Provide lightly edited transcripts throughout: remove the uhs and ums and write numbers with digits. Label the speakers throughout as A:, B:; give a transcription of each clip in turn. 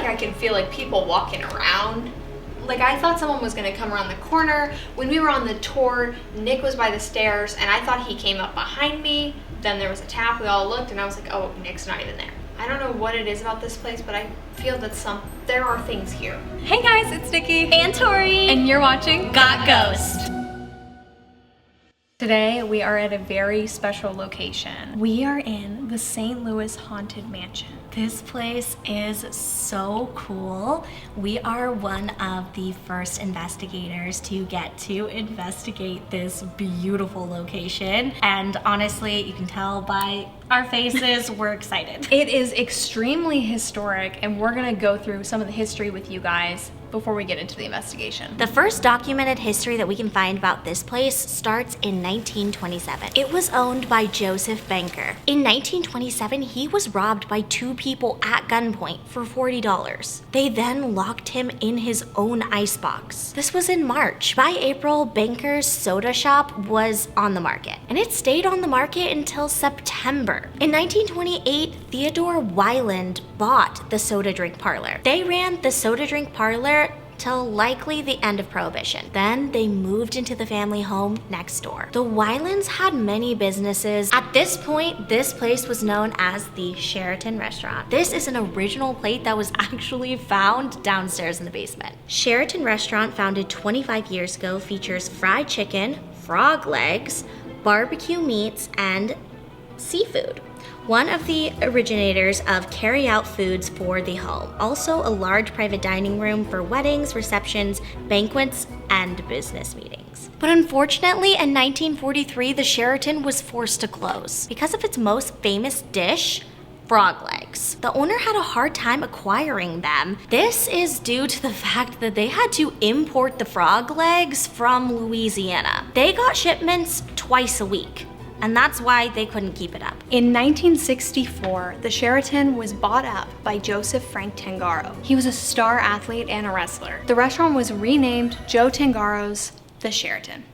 A: like I could feel like people walking around. Like I thought someone was gonna come around the corner. When we were on the tour, Nick was by the stairs and I thought he came up behind me. Then there was a tap, we all looked and I was like, oh, Nick's not even there. I don't know what it is about this place, but I feel that there are things here.
B: Hey guys, it's Nicki.
C: And Tori.
B: And you're watching
C: Got Ghost.
B: Today, we are at a very special location. We are in the St. Louis Haunted Mansion.
C: This place is so cool. We are one of the first investigators to get to investigate this beautiful location. And honestly, you can tell by our faces, we're excited.
B: It is extremely historic, and we're gonna go through some of the history with you guys before we get into the investigation.
C: The first documented history that we can find about this place starts in 1927. It was owned by Joseph Banker. In 1927, he was robbed by two people at gunpoint for $40. They then locked him in his own icebox. This was in March. By April, Banker's soda shop was on the market, and it stayed on the market until September. In 1928, Theodore Weiland bought the soda drink parlor. They ran the soda drink parlor till likely the end of Prohibition. Then they moved into the family home next door. The Weilands had many businesses. At this point, this place was known as the Sheraton Restaurant. This is an original plate that was actually found downstairs in the basement. Sheraton Restaurant, founded 25 years ago, features fried chicken, frog legs, barbecue meats, and seafood. One of the originators of carry-out foods for the home. Also a large private dining room for weddings, receptions, banquets, and business meetings. But unfortunately, in 1943, the Sheraton was forced to close because of its most famous dish, frog legs. The owner had a hard time acquiring them. This is due to the fact that they had to import the frog legs from Louisiana. They got shipments twice a week, and that's why they couldn't keep it up.
B: In 1964, the Sheraton was bought up by Joseph Frank Tangaro. He was a star athlete and a wrestler. The restaurant was renamed Joe Tangaro's The Sheraton.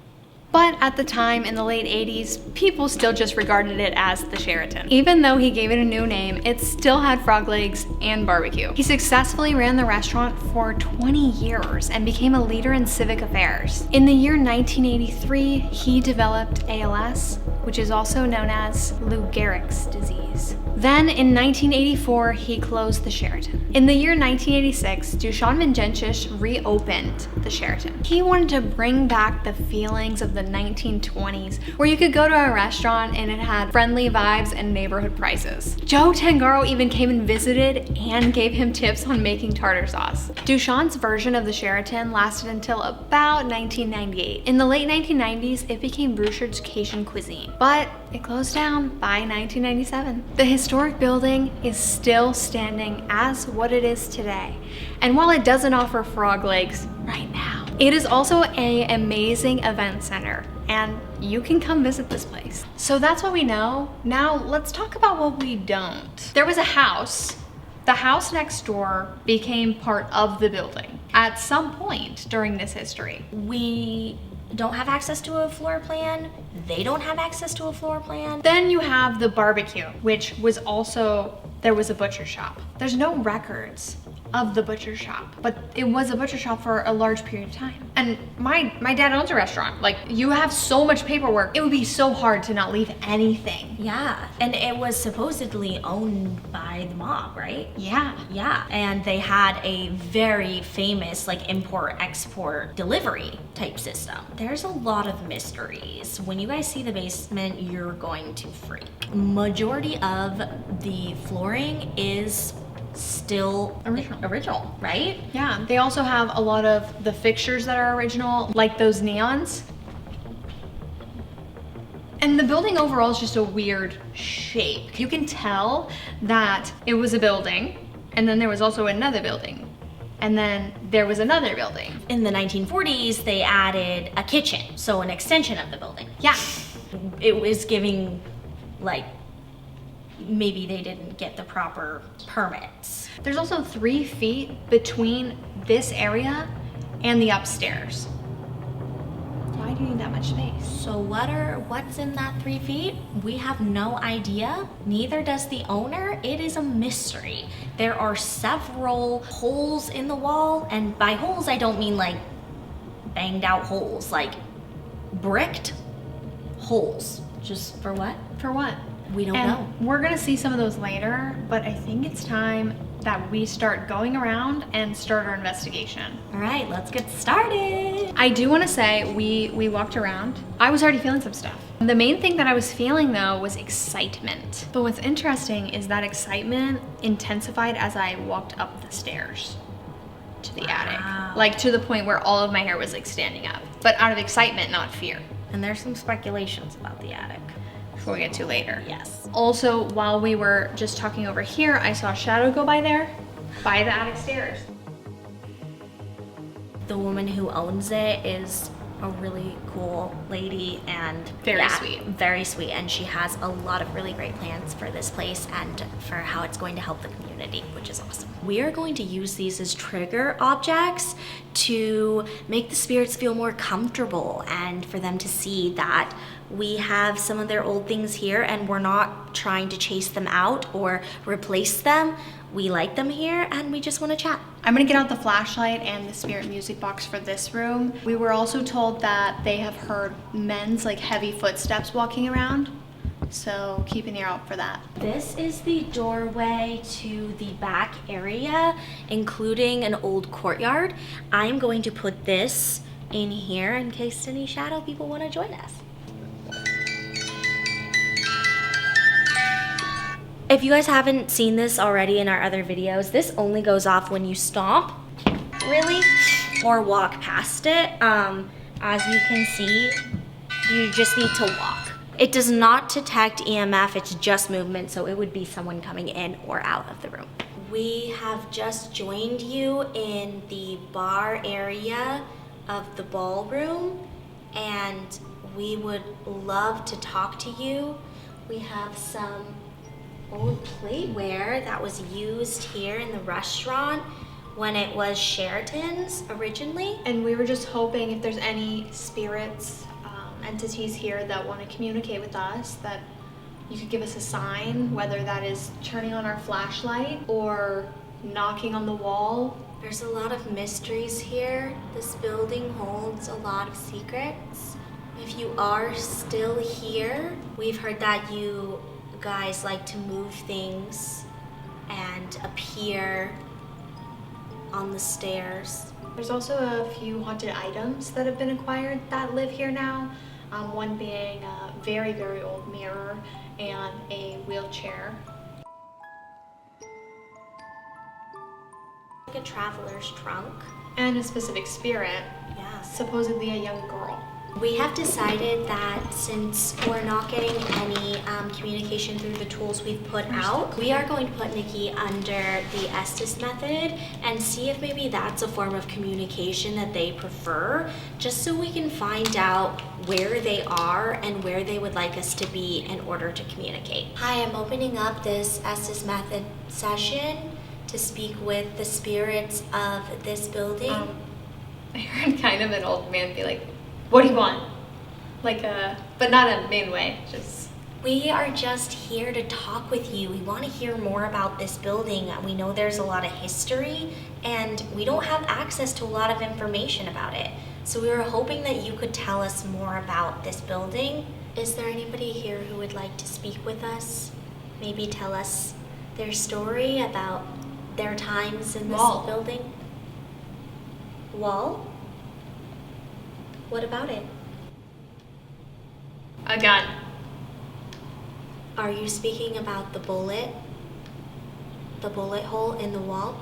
B: But at the time, in the late 80s, people still just regarded it as the Sheraton. Even though he gave it a new name, it still had frog legs and barbecue. He successfully ran the restaurant for 20 years and became a leader in civic affairs. In the year 1983, he developed ALS, which is also known as Lou Gehrig's disease. Then in 1984, he closed the Sheraton. In the year 1986, Dušan Vincenčić reopened the Sheraton. He wanted to bring back the feelings of the 1920s, where you could go to a restaurant and it had friendly vibes and neighborhood prices. Joe Tangaro even came and visited and gave him tips on making tartar sauce. Dušan's version of the Sheraton lasted until about 1998. In the late 1990s, it became Bouchard's Cajun cuisine, but it closed down by 1997. The historic building is still standing as what it is today. And while it doesn't offer frog legs right now, it is also an amazing event center, and you can come visit this place. So that's what we know. Now let's talk about what we don't. There was a house. The house next door became part of the building at some point during this history.
C: We don't have access to a floor plan. They don't have access to a floor plan.
B: Then you have the barbecue, which was also, there was a butcher shop. There's no records of the butcher shop, but it was a butcher shop for a large period of time. And my dad owns a restaurant. Like, you have so much paperwork, it would be so hard to not leave anything.
C: Yeah, and it was supposedly owned by the mob, right?
B: Yeah.
C: Yeah, and they had a very famous like import-export delivery type system. There's a lot of mysteries. When you guys see the basement, you're going to freak. Majority of the flooring is still original, right?
B: Yeah, they also have a lot of the fixtures that are original, like those neons. And the building overall is just a weird shape. You can tell that it was a building, and then there was also another building, and then there was another building.
C: In the 1940s, they added a kitchen, so an extension of the building.
B: Yeah.
C: It was giving, like, maybe they didn't get the proper permits.
B: There's also 3 feet between this area and the upstairs. Why do you need that much space?
C: So what's in that 3 feet? We have no idea. Neither does the owner. It is a mystery. There are several holes in the wall, and by holes I don't mean like banged out holes, like bricked holes. Just for what?
B: For what?
C: We don't
B: And
C: know.
B: we're gonna see some of those later, but I think it's time that we start going around and start our investigation.
C: All right, let's get started.
B: I do want to say we walked around. I was already feeling some stuff. The main thing that I was feeling though was excitement. But what's interesting is that excitement intensified as I walked up the stairs to the attic. Like to the point where all of my hair was like standing up. But out of excitement, not fear.
C: And there's some speculations about the attic.
B: We'll get to later.
C: Yes.
B: Also, while we were just talking over here, I saw a shadow go by there, by the attic stairs.
C: The woman who owns it is a really cool lady and
B: Very sweet.
C: Very sweet, and she has a lot of really great plans for this place and for how it's going to help the community, which is awesome. We are going to use these as trigger objects to make the spirits feel more comfortable and for them to see that we have some of their old things here and we're not trying to chase them out or replace them. We like them here and we just want to chat.
B: I'm gonna get out the flashlight and the spirit music box for this room. We were also told that they have heard men's like heavy footsteps walking around. So keep an ear out for that.
C: This is the doorway to the back area, including an old courtyard. I'm going to put this in here in case any shadow people want to join us. If you guys haven't seen this already in our other videos, this only goes off when you stomp, really, or walk past it. As you can see, you just need to walk. It does not detect EMF, it's just movement, so it would be someone coming in or out of the room. We have just joined you in the bar area of the ballroom, and we would love to talk to you. We have some old plateware that was used here in the restaurant when it was Sheraton's originally.
B: And we were just hoping if there's any spirits, entities here that want to communicate with us, that you could give us a sign, whether that is turning on our flashlight or knocking on the wall.
C: There's a lot of mysteries here. This building holds a lot of secrets. If you are still here, we've heard that you guys like to move things and appear on the stairs.
B: There's also a few haunted items that have been acquired that live here now. One being a very, very old mirror and a wheelchair.
C: Like a traveler's trunk.
B: And a specific spirit,
C: Yeah.
B: supposedly a young girl.
C: We have decided that since we're not getting any communication through the tools we've put out, we are going to put Nicki under the Estes method and see if maybe that's a form of communication that they prefer, just so we can find out where they are and where they would like us to be in order to communicate. Hi, I'm opening up this Estes method session to speak with the spirits of this building.
B: I heard kind of an old man be like, "What do you want?" Like but not in a mean way, just.
C: We are just here to talk with you. We want to hear more about this building. We know there's a lot of history and we don't have access to a lot of information about it. So we were hoping that you could tell us more about this building. Is there anybody here who would like to speak with us? Maybe tell us their story about their times in this building? Wall? What about it?
B: A gun.
C: Are you speaking about the bullet hole in the wall?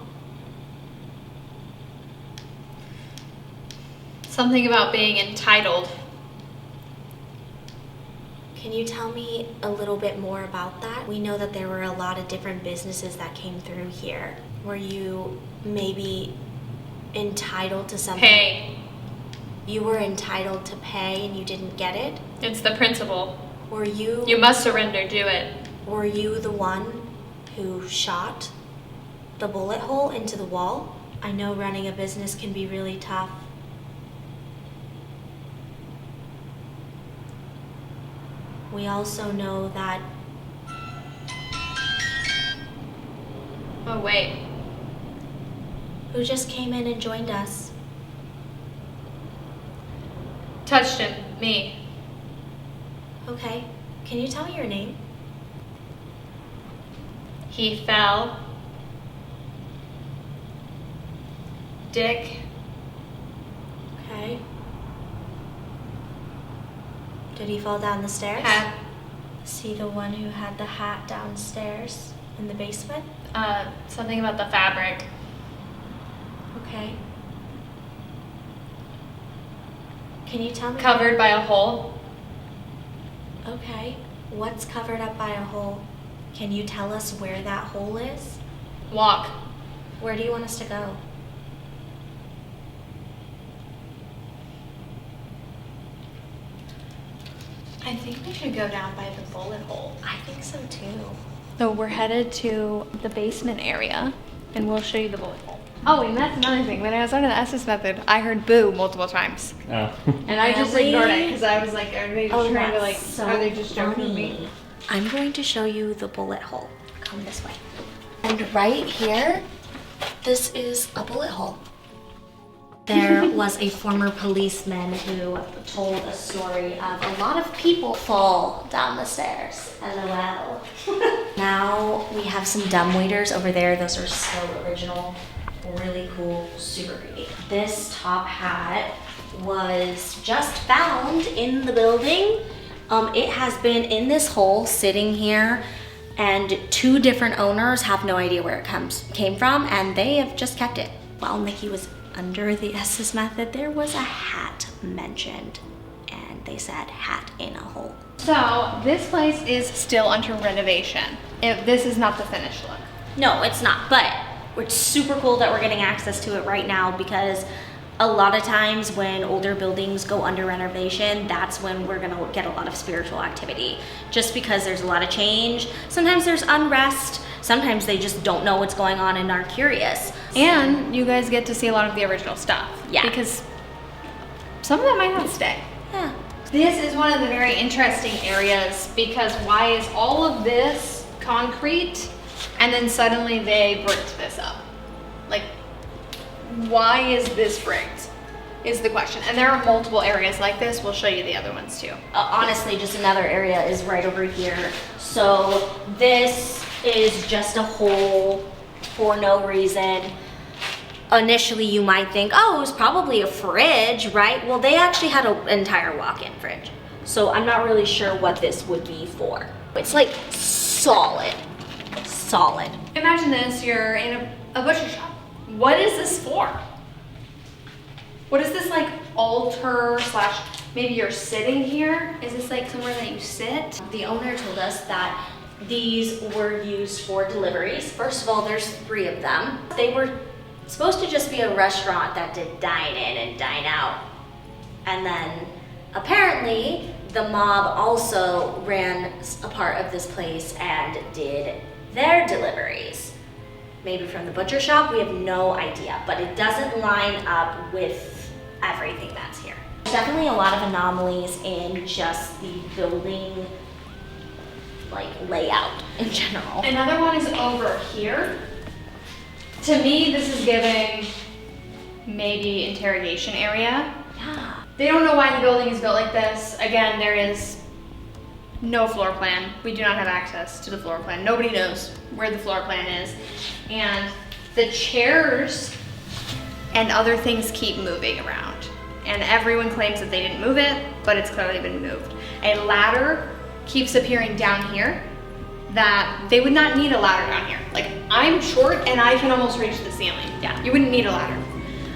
B: Something about being entitled.
C: Can you tell me a little bit more about that? We know that there were a lot of different businesses that came through here. Were you maybe entitled to something?
B: Pay.
C: You were entitled to pay and you didn't get it?
B: It's the principle.
C: Were you...
B: You must surrender, do it.
C: Were you the one who shot the bullet hole into the wall? I know running a business can be really tough. We also know that...
A: Oh, wait.
C: Who just came in and joined us?
A: Touched him. Me.
C: Okay. Can you tell me your name?
A: He fell. Dick.
C: Okay. Did he fall down the stairs?
A: Hat.
C: Is he the one who had the hat downstairs in the basement?
A: Something about the fabric.
C: Okay. Can you tell me?
A: Covered by a hole.
C: Okay. What's covered up by a hole? Can you tell us where that hole is?
A: Walk.
C: Where do you want us to go?
A: I think we should go down by the bullet hole.
C: I think so too.
B: So we're headed to the basement area, and we'll show you the bullet hole. Oh, and that's another thing. When I was learning the SS method, I heard boo multiple times.
D: Oh.
B: And I just
C: Really?
B: ignored it because I was like, are they just trying to like,
C: that's so
B: are they just joking with me?
C: funny. I'm going to show you the bullet hole. Come this way. And right here, this is a bullet hole. There was a former policeman who told a story of a lot of people fall down the stairs. LOL. Now we have some dumbwaiters over there. Those are so original, really cool, super creepy. This top hat was just found in the building. It has been in this hole sitting here, and 2 different owners have no idea where it came from, and they have just kept it. While Nicki was under the SS method, there was a hat mentioned, and they said hat in a hole.
B: So this place is still under renovation. This is not the finished look.
C: No, it's not, but it's super cool that we're getting access to it right now, because a lot of times when older buildings go under renovation, that's when we're gonna get a lot of spiritual activity. Just because there's a lot of change. Sometimes there's unrest. Sometimes they just don't know what's going on and are curious.
B: And you guys get to see a lot of the original stuff.
C: Yeah.
B: Because some of that might not stay.
C: Yeah.
A: This is one of the very interesting areas because why is all of this concrete and then suddenly they bricked this up? Like, why is this bricked? Is the question. And there are multiple areas like this. We'll show you the other ones too.
C: Honestly, just another area is right over here. So this is just a hole for no reason. Initially, you might think, oh, it was probably a fridge, right? Well, they actually had an entire walk-in fridge. So I'm not really sure what this would be for. It's like solid. Solid.
A: Imagine this, you're in a butcher shop. What is this for? What is this, like altar slash maybe you're sitting here? Is this like somewhere that you sit?
C: The owner told us that these were used for deliveries. First of all, there's 3 of them. They were supposed to just be a restaurant that did dine in and dine out. And then apparently the mob also ran a part of this place and did their deliveries. Maybe from the butcher shop, we have no idea, but it doesn't line up with everything that's here. There's definitely a lot of anomalies in just the building, like layout in general.
A: Another one is over here. To me, this is giving maybe interrogation area.
C: Yeah.
A: They don't know why the building is built like this. Again, there is no floor plan. We do not have access to the floor plan. Nobody knows where the floor plan is. And the chairs and other things keep moving around. And everyone claims that they didn't move it, but it's clearly been moved. A ladder keeps appearing down here that they would not need a ladder down here. Like, I'm short and I can almost reach the ceiling.
C: Yeah.
A: You wouldn't need a ladder.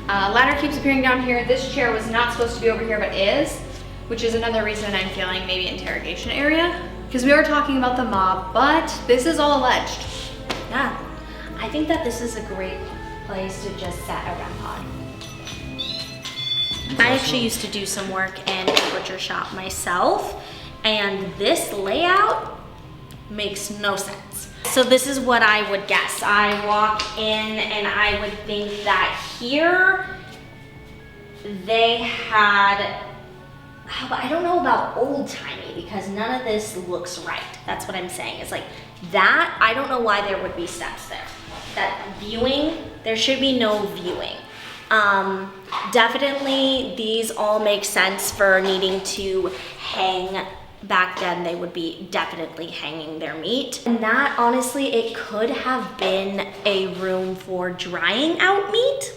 A: Ladder keeps appearing down here. This chair was not supposed to be over here, but is, which is another reason I'm feeling maybe interrogation area. Because we were talking about the mob, but this is all alleged.
C: Yeah. I think that this is a great place to just set a REM pod. I actually used to do some work in a butcher shop myself, and this layout makes no sense. So this is what I would guess. I walk in and I would think that here they had But I don't know about old-timey because none of this looks right. That's what I'm saying. It's like that, I don't know why there would be steps there. That viewing, there should be no viewing. Definitely these all make sense for needing to hang. Back then they would be definitely hanging their meat. And that, honestly, it could have been a room for drying out meat.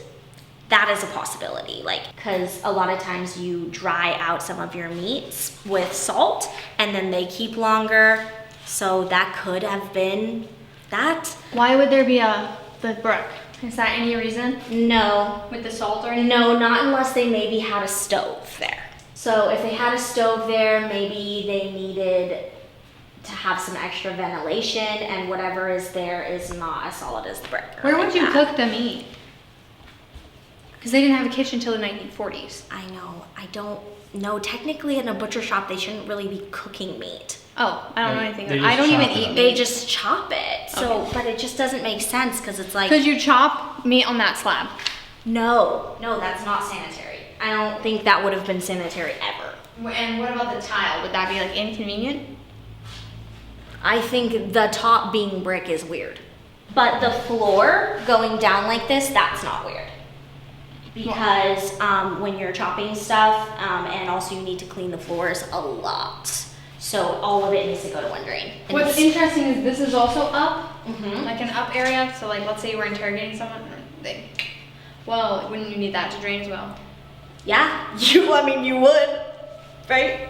C: That is a possibility, like, because a lot of times you dry out some of your meats with salt and then they keep longer. So that could have been that.
B: Why would there be the brick? Is that any reason?
C: No.
B: With the salt or anything?
C: No, not unless they maybe had a stove there. So if they had a stove there, maybe they needed to have some extra ventilation, and whatever is there is not as solid as the brick.
B: Where would you cook the meat? Because they didn't have a kitchen until the 1940s.
C: I know. I don't know. Technically, in a butcher shop, they shouldn't really be cooking meat.
B: Oh, I don't know anything.
D: They
B: I don't
D: just
B: even
D: chop it
B: eat
D: up.
B: meat.
C: They just chop it. So, but it just doesn't make sense because it's like.
B: Because you chop meat on that slab.
C: No, that's not sanitary. I don't think that would have been sanitary ever.
B: And what about the tile? Would that be like inconvenient?
C: I think the top being brick is weird. But the floor going down like this, that's not weird. Because when you're chopping stuff, and also you need to clean the floors a lot. So all of it needs to go to one drain. And
B: What's interesting is this is also up,
C: Mhm.
B: like an up area. So like, let's say you were interrogating someone. Well, wouldn't you need that to drain as well?
C: Yeah, you would, right?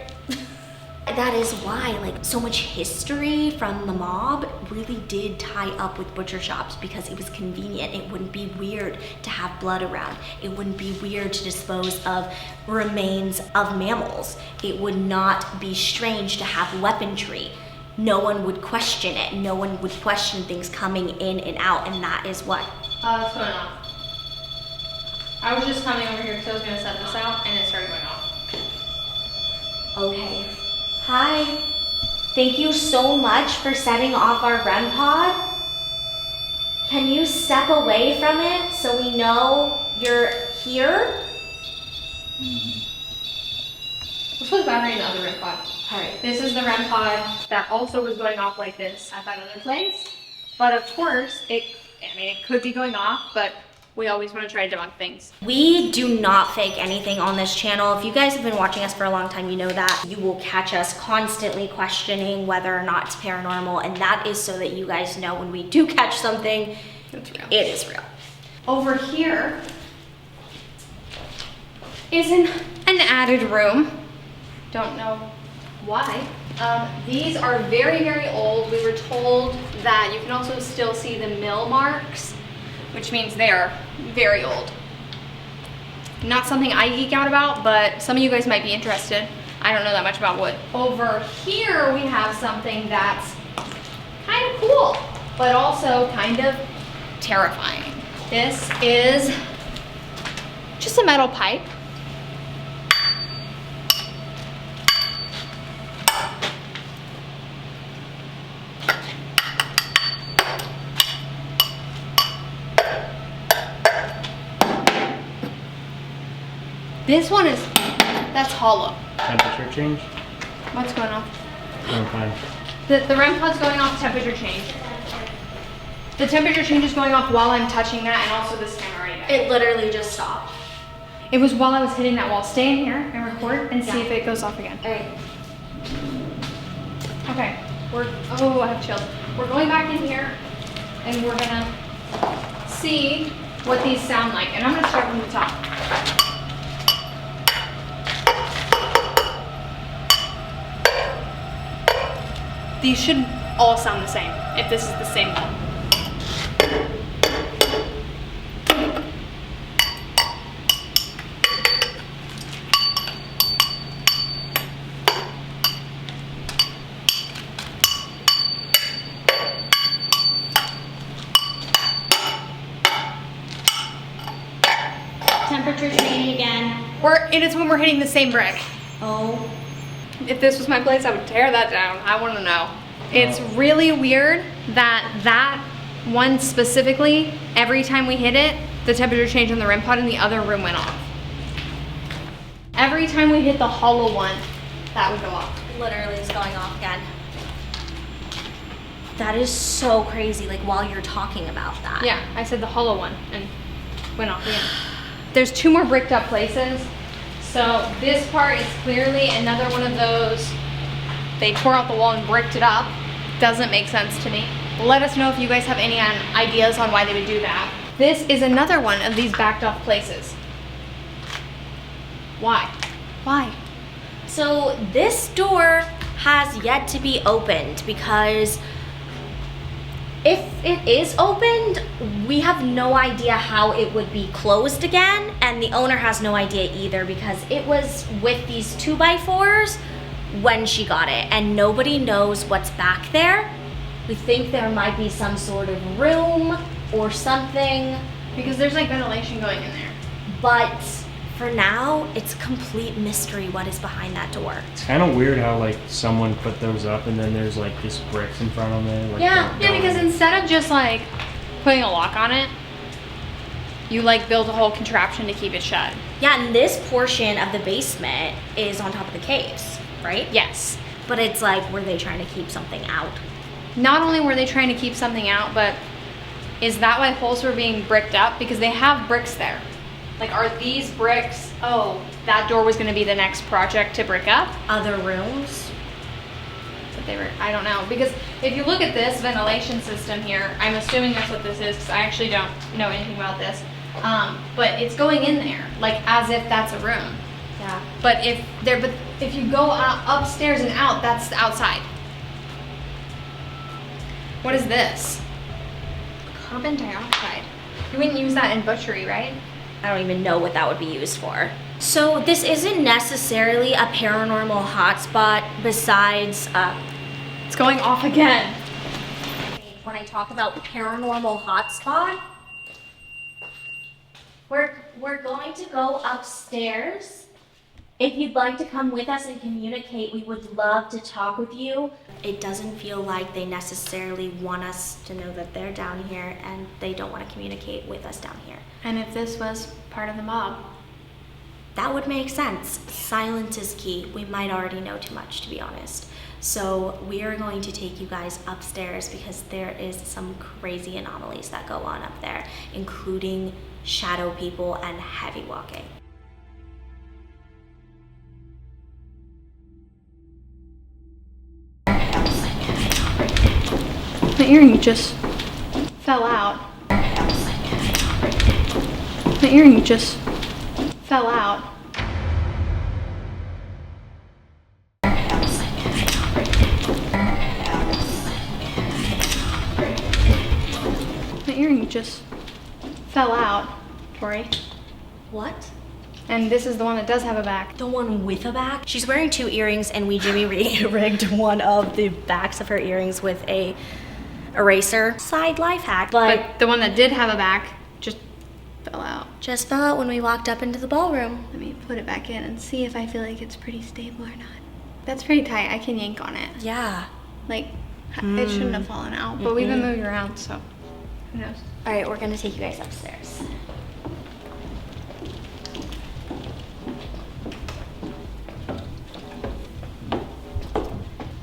C: That is why, like, so much history from the mob really did tie up with butcher shops because it was convenient. It wouldn't be weird to have blood around. It wouldn't be weird to dispose of remains of mammals. It would not be strange to have weaponry. No one would question it. No one would question things coming in and out, and that is what.
B: What's going on? I was just coming over here because I was going to set this out, and it started going off.
C: Okay. Hi. Thank you so much for setting off our REM pod. Can you step away from it so we know you're here?
B: Let's put the battery in the other REM pod.
C: All right.
B: This is the REM pod that also was going off like this at that other place. But of course, it could be going off, but we always want to try to debunk things.
C: We do not fake anything on this channel. If you guys have been watching us for a long time, you know that you will catch us constantly questioning whether or not it's paranormal, and that is so that you guys know when we do catch something,
B: It's real.
C: it is real.
B: Over here is an added room. Don't know why. These are very, very old. We were told that you can also still see the mill marks, which means they are very old. Not something I geek out about, but some of you guys might be interested. I don't know that much about wood. Over here we have something that's kind of cool, but also kind of terrifying. This is just a metal pipe. This one that's hollow.
D: Temperature change?
B: What's going on?
D: I'm fine.
B: The REM pod's going off temperature change. The temperature change is going off while I'm touching that, and also this camera right there.
C: It literally just stopped.
B: It was while I was hitting that wall. Stay in here and record and see if it goes off again.
C: All right.
B: Okay, I have chills. We're going back in here and we're gonna see what these sound like. And I'm gonna start from the top. These should all sound the same, if this is the same one.
C: Temperature change again.
B: It is when we're hitting the same brick.
C: Oh.
B: If this was my place, I would tear that down. I want to know. It's really weird that one specifically, every time we hit it, the temperature changed on the REM pod and the other room went off. Every every time we hit the hollow one, that would go off.
C: Literally is going off again. That is so crazy, like while you're talking about that.
B: Yeah, I said the hollow one and went off again. There's 2 more bricked up places. So this part is clearly another one of those, they tore out the wall and bricked it up. Doesn't make sense to me. Let us know if you guys have any ideas on why they would do that. This is another one of these backed off places. Why? Why?
C: So this door has yet to be opened because if it is opened, we have no idea how it would be closed again, and the owner has no idea either because it was with these 2x4s when she got it, and nobody knows what's back there. We think there might be some sort of room or something,
B: Because there's like ventilation going in there.
C: but for now, it's complete mystery what is behind that door.
D: It's kind of weird how like someone put those up and then there's like just bricks in front of them. Like,
C: Yeah.
B: Yeah, because instead of just like putting a lock on it, you like build a whole contraption to keep it shut.
C: Yeah, and this portion of the basement is on top of the caves, right?
B: Yes.
C: But it's like, were they trying to keep something out?
B: Not only were they trying to keep something out, but is that why holes were being bricked up? Because they have bricks there. Like, are these bricks, oh, that door was gonna be the next project to brick up?
C: Other rooms?
B: But they were, I don't know. Because if you look at this ventilation system here, I'm assuming that's what this is, because I actually don't know anything about this. But it's going in there, like as if that's a room.
C: Yeah.
B: But if you go upstairs and out, that's outside. What is this? Carbon dioxide. You wouldn't use that in butchery, right?
C: I don't even know what that would be used for. So this isn't necessarily a paranormal hotspot besides,
B: It's going off again.
C: when I talk about paranormal hotspot, we're going to go upstairs. If you'd like to come with us and communicate, we would love to talk with you. It doesn't feel like they necessarily want us to know that they're down here, and they don't want to communicate with us down here.
B: And if this was part of the mob?
C: That would make sense. Silence is key. We might already know too much, to be honest. So we are going to take you guys upstairs because there is some crazy anomalies that go on up there, including shadow people and heavy walking.
B: My earring just fell out. My earring just fell out. My earring just fell out, Tori.
C: What?
B: And this is the one that does have a back.
C: The one with a back? She's wearing 2 earrings, and we Jimmy rigged one of the backs of her earrings with a eraser. Side life hack,
B: But the one that did have a back just fell out.
C: just fell out when we walked up into the ballroom.
B: Let me put it back in and see if I feel like it's pretty stable or not. That's pretty tight. I can yank on it.
C: Yeah.
B: Like, it shouldn't have fallen out, but we've been moving around, so who knows?
C: All right, we're gonna take you guys upstairs.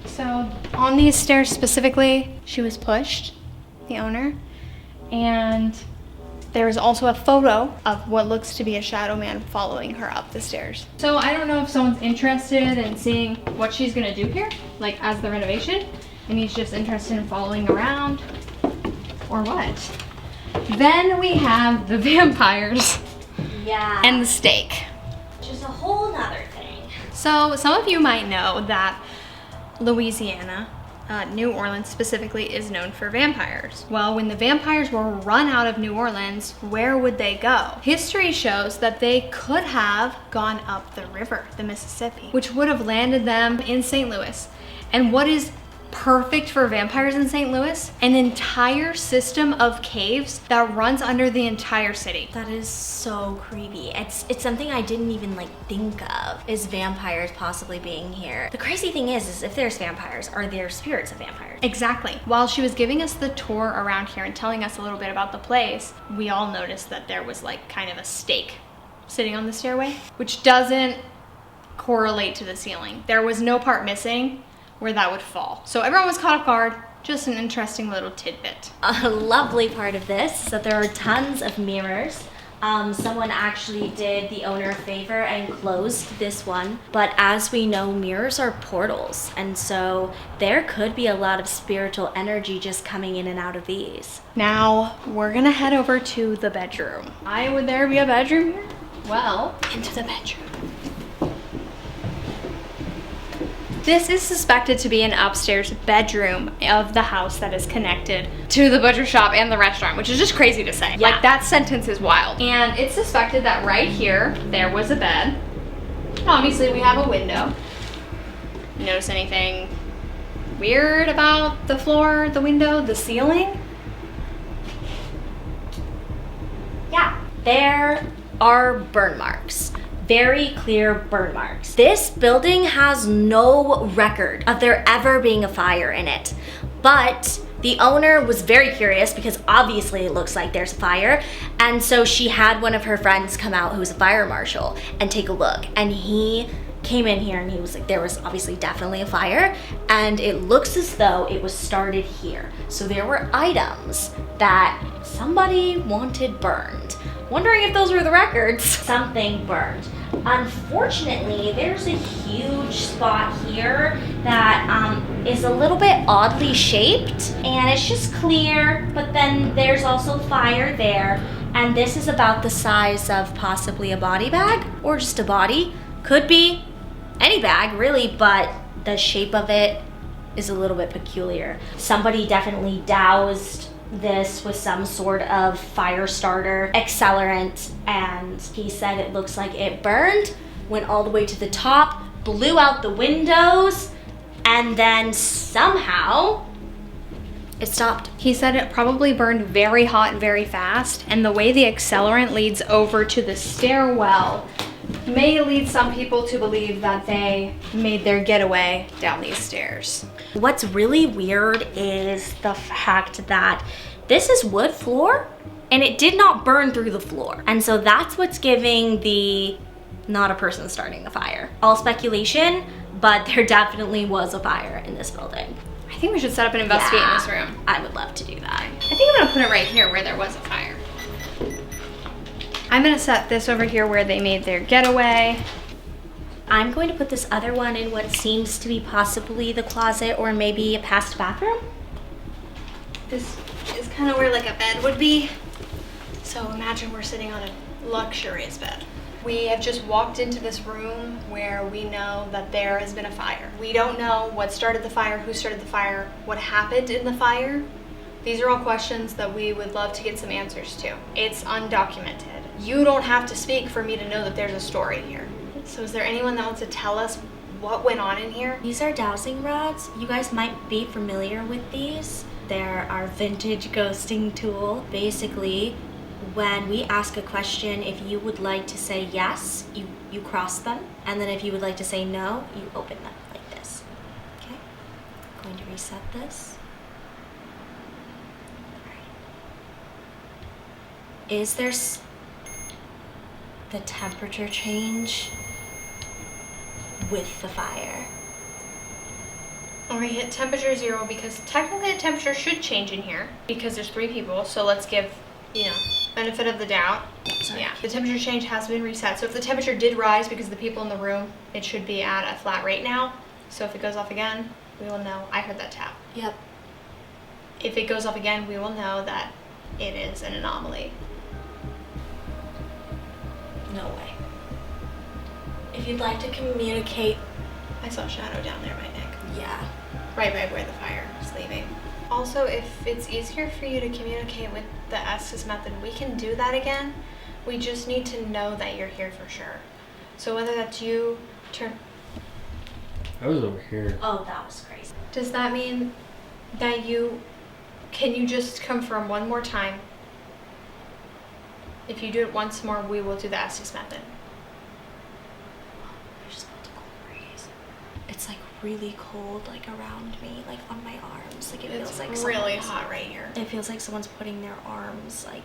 B: So on these stairs specifically, she was pushed, the owner, and there is also a photo of what looks to be a shadow man following her up the stairs. So I don't know if someone's interested in seeing what she's gonna do here, like as the renovation, and he's just interested in following around, or what. Then we have the vampires
C: Yeah.
B: and the stake.
C: which is a whole nother thing.
B: So some of you might know that Louisiana, New Orleans specifically, is known for vampires. Well, when the vampires were run out of New Orleans, where would they go? History shows that they could have gone up the river, the Mississippi, which would have landed them in St. Louis. And what is perfect for vampires in St. Louis? An entire system of caves that runs under the entire city.
C: That is so creepy. It's something I didn't even like think of, is vampires possibly being here. The crazy thing is if there's vampires, are there spirits of vampires?
B: Exactly. While she was giving us the tour around here and telling us a little bit about the place, we all noticed that there was like kind of a stake sitting on the stairway, which doesn't correlate to the ceiling. There was no part missing where that would fall. So everyone was caught off guard. Just an interesting little tidbit.
C: A lovely part of this is that there are tons of mirrors. Someone actually did the owner a favor and closed this one. But as we know, mirrors are portals. And so there could be a lot of spiritual energy just coming in and out of these.
B: Now we're gonna head over to the bedroom. Why would there be a bedroom here? Well, into the bedroom. This is suspected to be an upstairs bedroom of the house that is connected to the butcher shop and the restaurant, which is just crazy to say.
C: Yeah.
B: Like, that sentence is wild. And it's suspected that right here, there was a bed. Obviously, we have a window. You notice anything weird about the floor, the window, the ceiling?
C: Yeah, there are burn marks. Very clear burn marks. This building has no record of there ever being a fire in it. But the owner was very curious because obviously it looks like there's a fire. And so she had one of her friends come out who's a fire marshal and take a look. And he came in here and he was like, there was obviously definitely a fire and it looks as though it was started here. So there were items that somebody wanted burned. Wondering if those were the records. Something burned. Unfortunately, there's a huge spot here that is a little bit oddly shaped and it's just clear, but then there's also fire there. And this is about the size of possibly a body bag or just a body. Could be any bag really, but the shape of it is a little bit peculiar. Somebody definitely doused this with some sort of fire starter accelerant, and he said it looks like it burned, went all the way to the top, blew out the windows, and then somehow it stopped.
B: He said it probably burned very hot very fast, and the way the accelerant leads over to the stairwell may lead some people to believe that they made their getaway down these stairs.
C: What's really weird is the fact that this is wood floor and it did not burn through the floor. And so that's what's giving the not a person starting a fire. All speculation, but there definitely was a fire in this building.
B: I think we should set up and investigate in this room.
C: I would love to do that.
B: I think I'm gonna put it right here where there was a fire. I'm gonna set this over here where they made their getaway.
C: I'm going to put this other one in what seems to be possibly the closet or maybe a past bathroom.
B: This is kind of where like a bed would be. So imagine we're sitting on a luxurious bed. We have just walked into this room where we know that there has been a fire. We don't know what started the fire, who started the fire, what happened in the fire. These are all questions that we would love to get some answers to. It's undocumented. You don't have to speak for me to know that there's a story here. So is there anyone that wants to tell us what went on in here?
C: These are dowsing rods. You guys might be familiar with these. They're our vintage ghosting tool. Basically, when we ask a question, if you would like to say yes, you cross them. And then if you would like to say no, you open them like this. Okay? I'm going to reset this. Is there the temperature change with the fire?
B: Or we hit temperature 0 because technically the temperature should change in here because there's 3 people. So let's give, benefit of the doubt.
C: Sorry.
B: Yeah, the temperature change has been reset. So if the temperature did rise because of the people in the room, it should be at a flat rate now. So if it goes off again, we will know. I heard that tap.
C: Yep.
B: If it goes off again, we will know that it is an anomaly.
C: No way. If you'd like to communicate,
B: I saw a shadow down there, my neck.
C: yeah.
B: Right by where the fire is leaving. Also, if it's easier for you to communicate with the Estes method, we can do that again. We just need to know that you're here for sure. So whether that's you,
D: I was over here.
C: Oh, that was crazy.
B: does that mean that can you just confirm one more time? If you do it once more, we will do the Estes method.
C: I just felt a cold breeze. It's like really cold, like around me, like on my arms. Like it
B: It's
C: feels like
B: really
C: someone's-
B: hot right here.
C: It feels like someone's putting their arms like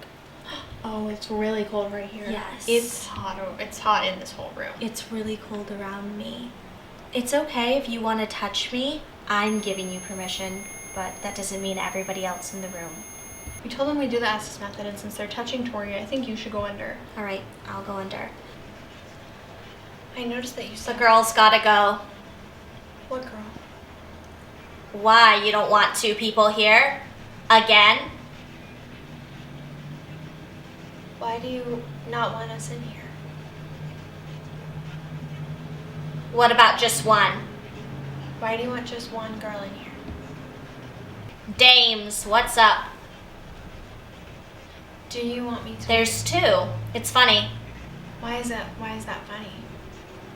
A: Oh, it's really cold right here.
C: Yes.
A: It's hot. It's hot in this whole room.
C: It's really cold around me. It's okay if you want to touch me. I'm giving you permission, but that doesn't mean everybody else in the room.
A: We told them we do the Estes method, and since they're touching Tori, I think you should go under.
C: All right, I'll go under.
A: I noticed that you
C: The
A: said...
C: girl's gotta go.
A: What girl?
C: Why? You don't want two people here? Again?
A: Why do you not want us in here?
C: What about just one?
A: Why do you want just one girl in here?
C: Dames, what's up?
A: Do you want me to...
C: There's two. It's funny.
A: Why is that funny?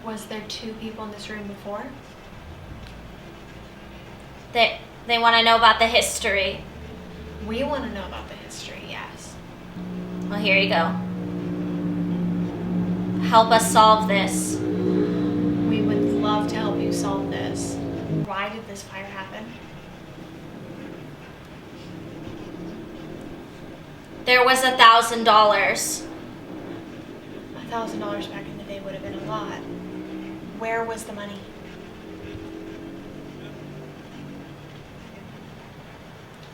A: Was there two people in this room before?
C: They want to know about the history.
A: We want to know about the history, yes.
C: Well, here you go. Help us solve this.
A: We would love to help you solve this. Why did this fire happen?
C: There was $1,000.
A: $1,000 back in the day would have been a lot. Where was the money?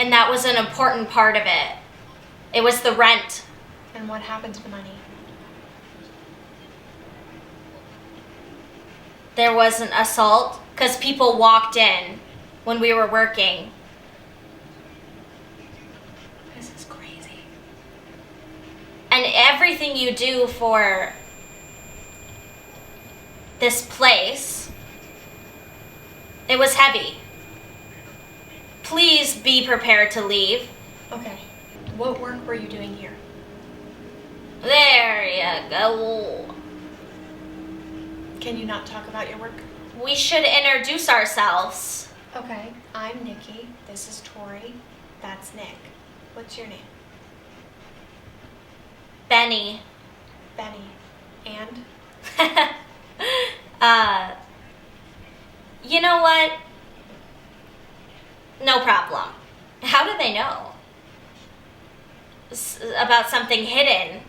C: And that was an important part of it. It was the rent.
A: And what happened to the money?
C: There was an assault because people walked in when we were working.
A: This is crazy.
C: And everything you do for this place, it was heavy. Please be prepared to leave.
A: Okay. What work were you doing here?
C: There you go.
A: Can you not talk about your work?
C: We should introduce ourselves.
A: Okay. I'm Nicki. This is Tori. That's Nick. What's your name?
C: Benny.
A: Benny. And?
C: You know what? No problem. How do they know? About something hidden.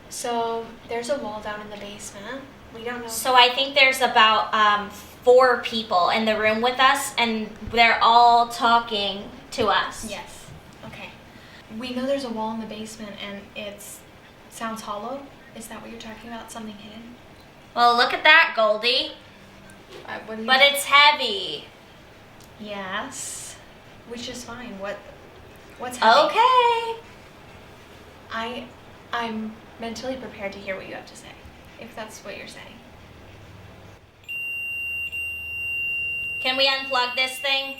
A: So, there's a wall down in the basement. We don't know.
C: So I think there's about 4 people in the room with us, and they're all talking to us.
A: Yes. Okay. We know there's a wall in the basement and sounds hollow. Is that what you're talking about? Something hidden?
C: Well, look at that, Goldie.
A: What do you...
C: But it's heavy.
A: Yes. Which is fine. What's happening?
C: Okay.
A: I'm mentally prepared to hear what you have to say, if that's what you're saying.
C: Can we unplug this thing?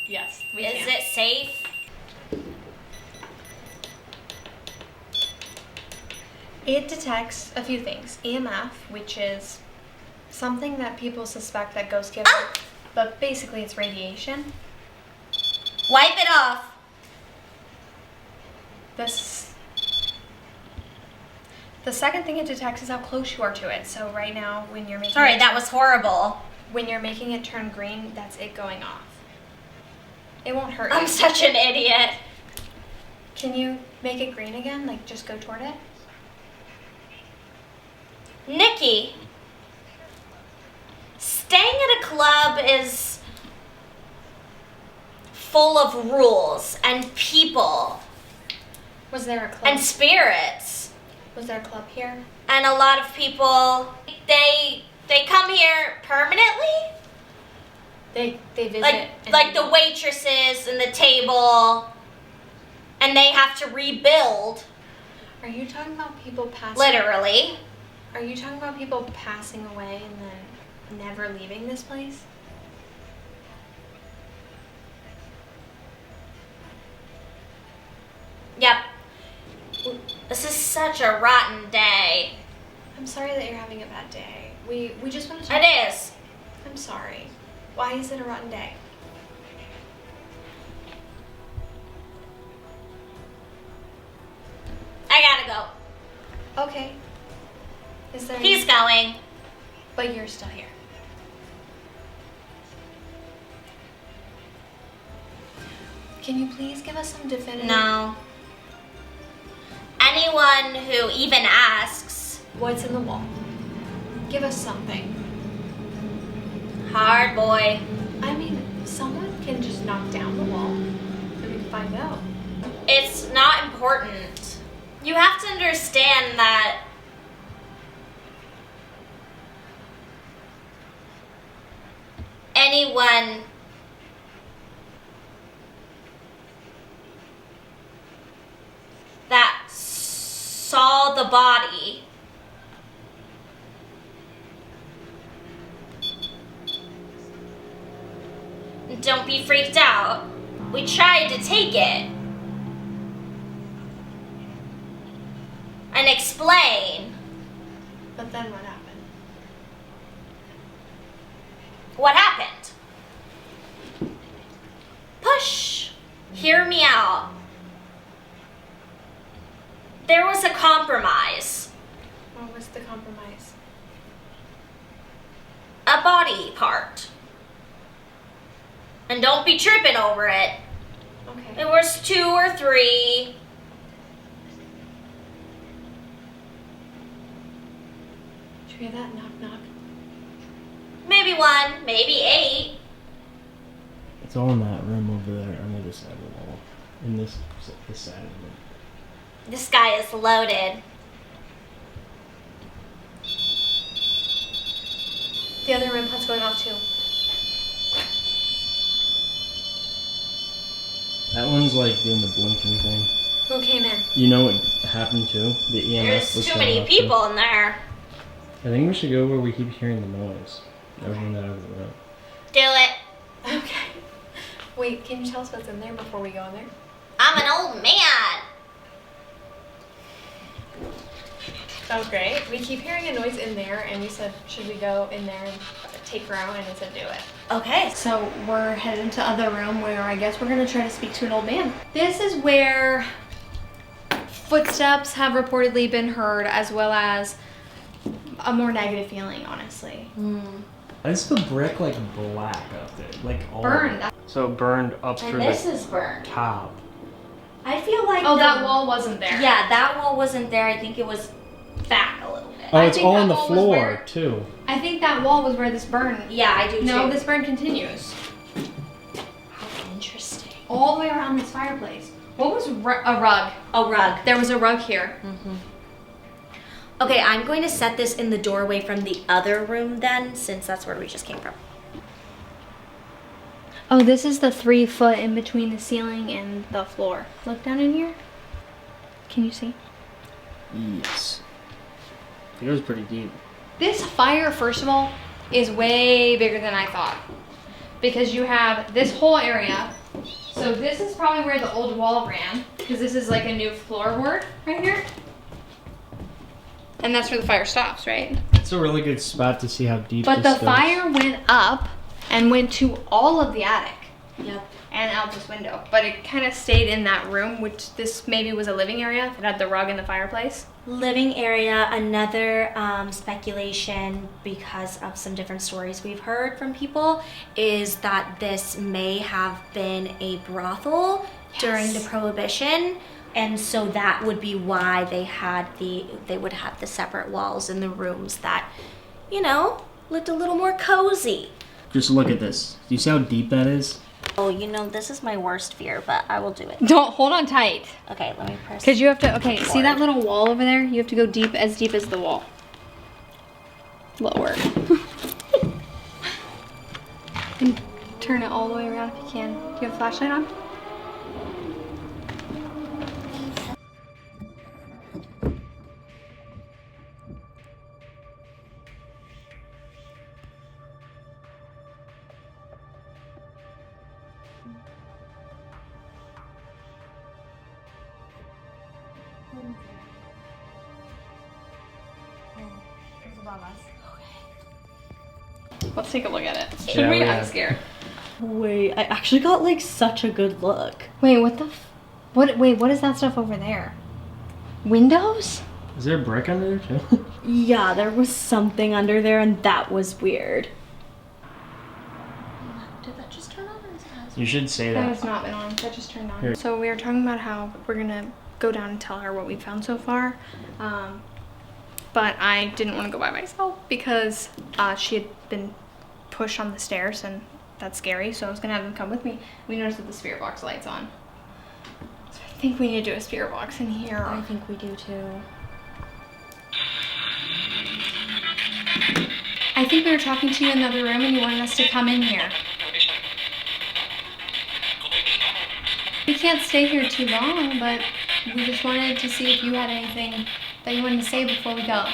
A: Yes, we
C: Is it safe?
A: It detects a few things. EMF, which is something that people suspect that ghosts give off, but basically it's radiation.
C: Wipe it off.
A: The second thing it detects is how close you are to it. So right now, when you're making
C: Sorry, that was horrible.
A: when you're making it turn green, that's it going off. It won't hurt you.
C: I'm such an idiot.
A: Can you make it green again? Like, just go toward it?
C: Nicki, staying at a club is full of rules and people
A: Was there a club?
C: and spirits.
A: Was there a club here?
C: And a lot of people, they come here permanently.
A: They visit.
C: Like the waitresses and the table, and they have to rebuild,
A: Are you talking about people passing?
C: literally.
A: Are you talking about people passing away and then never leaving this place?
C: Yep. This is such a rotten day.
A: I'm sorry that you're having a bad day. We just want to talk.
C: It is.
A: I'm sorry. Why is it a rotten day?
C: I gotta go.
A: Okay. Is there?
C: He's going.
A: But you're still here. Can you please give us some definitive?
C: No. one who even asks.
A: What's in the wall? Give us something.
C: Hard boy.
A: I mean, someone can just knock down the wall and we can find out.
C: It's not important. You have to understand that anyone that saw the body don't be freaked out. We tried to take it and explain.
A: But then what happened?
C: What happened? Push. Hear me out. There was a compromise.
A: What was the compromise?
C: A body part. And don't be tripping over it.
A: Okay.
C: It was 2 or 3.
A: Did you hear that? Knock, knock.
C: Maybe 1, maybe 8.
D: It's all in that room over there on the other side of the wall. In this side of it.
C: This guy is loaded.
A: The other REM pod's going off too.
D: That one's like doing the blinking thing.
A: Who came in?
D: You know what happened too? The EMF
C: There's
D: was
C: too
D: going
C: many
D: off,
C: people in there.
D: too. I think we should go where we keep hearing the noise. Everyone that over the road.
C: Do it.
A: Okay. Wait, can you tell us what's in there before we go in there?
C: I'm an old man.
A: That was great. We keep hearing a noise in there, and we said, should we go in there and take her out? And it said, do it.
C: Okay.
B: So we're headed into other room where I guess we're gonna try to speak to an old man. This is where footsteps have reportedly been heard, as well as a more negative feeling, honestly.
D: Is the brick like black up there? Like all
B: Burned.
D: So it burned up
C: And
D: through
C: this
D: the
C: is burned.
D: top.
C: I feel like
B: Oh, that wall wasn't there.
C: Yeah, that wall wasn't there. I think it was back a little bit.
D: Oh,
B: I
D: it's
B: think
D: all
B: that
D: on the
B: wall was
D: floor
B: where-
D: too.
B: I think that wall was where this burn.
C: Yeah, I do
B: No,
C: too.
B: this burn continues
C: How interesting.
B: all the way around this fireplace. What was a rug?
C: A rug.
B: There was a rug here.
C: Okay, I'm going to set this in the doorway from the other room then, since that's where we just came from.
B: Oh, this is the 3 foot in between the ceiling and the floor. Look down in here. Can you see?
D: Yes. It was pretty deep.
B: This fire, first of all, is way bigger than I thought. Because you have this whole area. So this is probably where the old wall ran. Because this is like a new floorboard right here. And that's where the fire stops, right?
D: It's a really good spot to see how deep
B: But
D: this
B: the
D: goes.
B: fire went up and went to all of the attic.
C: Yep.
B: And out this window. But it kind of stayed in that room, which this maybe was a living area that had the rug and the fireplace.
C: Living area, another speculation because of some different stories we've heard from people is that this may have been a brothel during the Prohibition. And so that would be why they would have the separate walls in the rooms that, you know, looked a little more cozy.
D: Just look at this. Do you see how deep that is?
C: Oh, you know, this is my worst fear, but I will do it.
B: Don't hold on tight.
C: Okay, let me press.
B: Because you have to, okay, see that little wall over there? You have to go deep as the wall. Lower. And turn it all the way around if you can. Do you have a flashlight on? Let's take a look at it. Should
D: Yeah,
B: we?
D: we
B: I'm
D: have-
B: scared.
E: Wait, I actually got like such a good look.
B: Wait, what the what is that stuff over there? Windows?
D: Is there a brick under there too?
E: Yeah, there was something under there and that was weird.
C: Did that just turn on or is it?
D: You should say
B: That
D: that.
B: has not been on. That just turned on.
D: Here.
B: So we were talking about how we're gonna go down and tell her what we found so far. But I didn't want to go by myself because she had been pushed on the stairs and that's scary. So I was gonna have them come with me. We noticed that the spirit box light's on. So I think we need to do a spirit box in here.
C: I think we do too.
B: I think we were talking to you in another room and you wanted us to come in here. We can't stay here too long, but we just wanted to see if you had anything that you wanted to say before we go.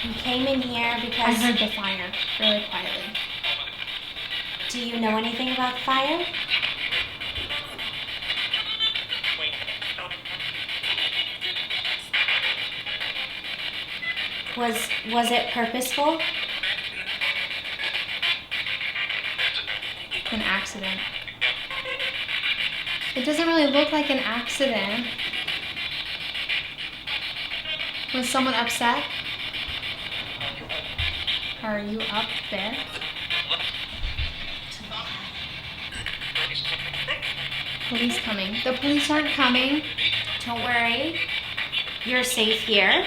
C: You came in here
B: I
C: because...
B: heard the fire really quietly.
C: Do you know anything about the fire? Was it purposeful?
B: An accident. It doesn't really look like an accident. Was someone upset? Are you up there? Police coming. The police aren't coming.
C: Don't worry. You're safe here.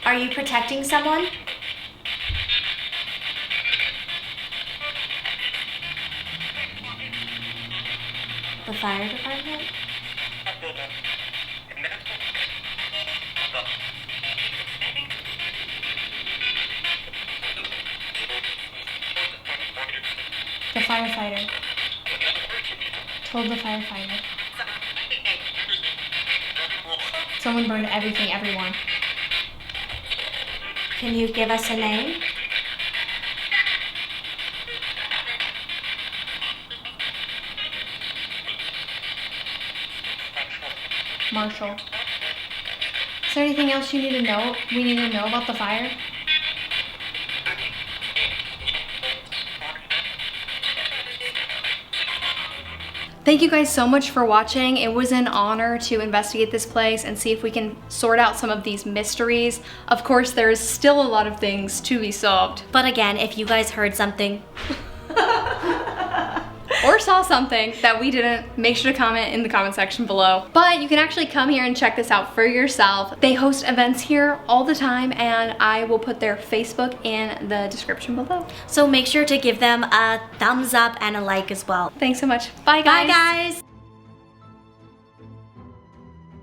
C: Are you protecting someone? The fire department?
B: The firefighter. Told the firefighter. Someone burned everything, everyone.
C: Can you give us a name?
B: Marshall. Is there anything else you need to know? We need to know about the fire? Thank you guys so much for watching. It was an honor to investigate this place and see if we can sort out some of these mysteries. Of course, there's still a lot of things to be solved.
C: But again, if you guys heard something
B: or saw something that we didn't, make sure to comment in the comment section below. But you can actually come here and check this out for yourself. They host events here all the time and I will put their Facebook in the description below.
C: so make sure to give them a thumbs up and a like as well.
B: Thanks so much. Bye guys.
C: Bye guys!